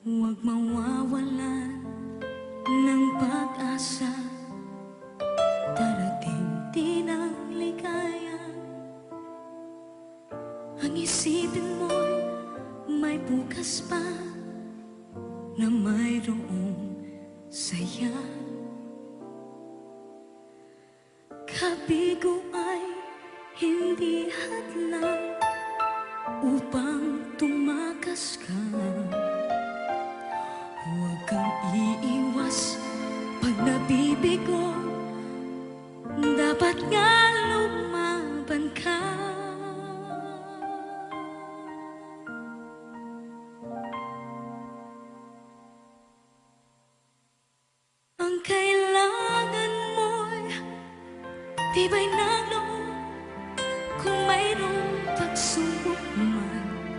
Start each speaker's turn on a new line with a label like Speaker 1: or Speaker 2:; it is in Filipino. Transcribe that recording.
Speaker 1: Huwag mawawalan ng pag-asa. Darating din ang ligaya. Ang isipin mo'y may bukas pa na mayroong saya. Kabigo ay hindi hadlang upang tumakas ka. Huwag kang iiwas pag nabibigo, dapat nga lumaban ka. Ang kailangan mo'y tibay ng